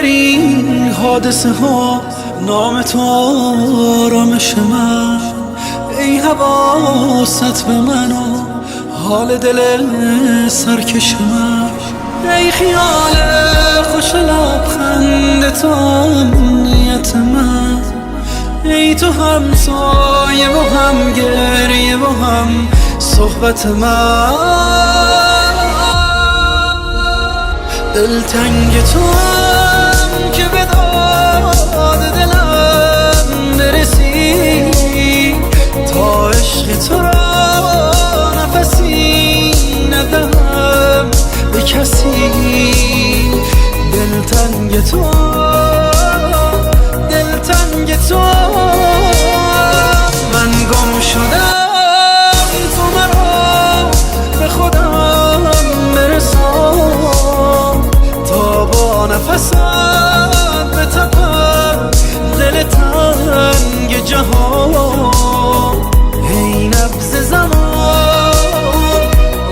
این حادثه ها نام تو آرامش من. ای حواست به من و حال دل سرکش من. ای خیال خوش لبخند تو امنیت من. ای تو هم سایه و هم گریه و هم صحبت من. دلتنگ تو هم که به داد دلم برسی، تا عشق تو را نفسی ندهم به کسی. دلتنگ تو، دلتنگ تو، من گم شدم تو مرا به خودم برسان، تا با نفست بتپم دل تنگ جهان. ای نبض زمان،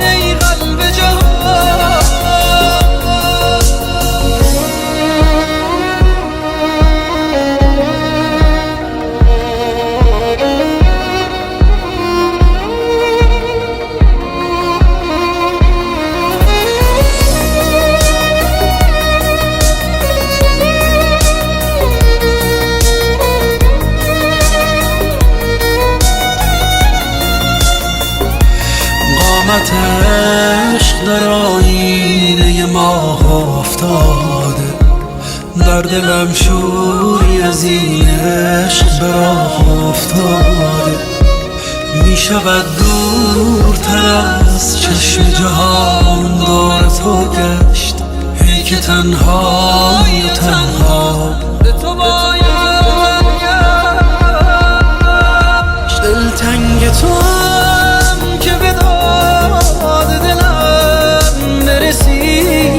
ای قلب جهان. قامت عشق در آینه ماه افتاده، در دلم شوری از این عشق به راه افتاده. می شود دورتر از چشم جهان دور تو گشت. ای که تنهایی و تنها به تو باید گشت. دلتنگ تو هم که به داد دلم برسی،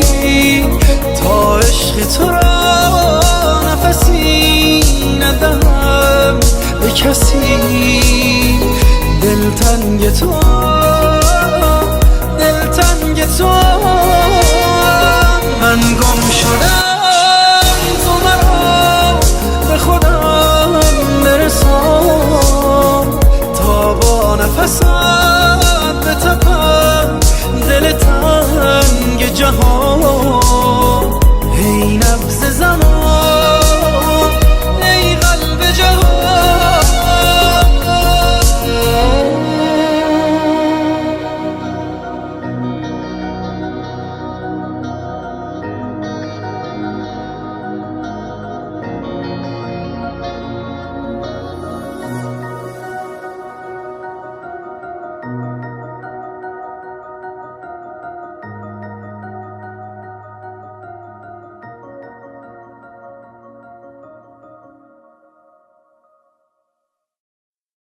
تا عشق تو را نفسی ندهم به کسی. دلتنگ تو، دلتنگ تو، من گم شدم تو مرا به خودم برسان، تا با نفست بتپم دل تنگ جهان.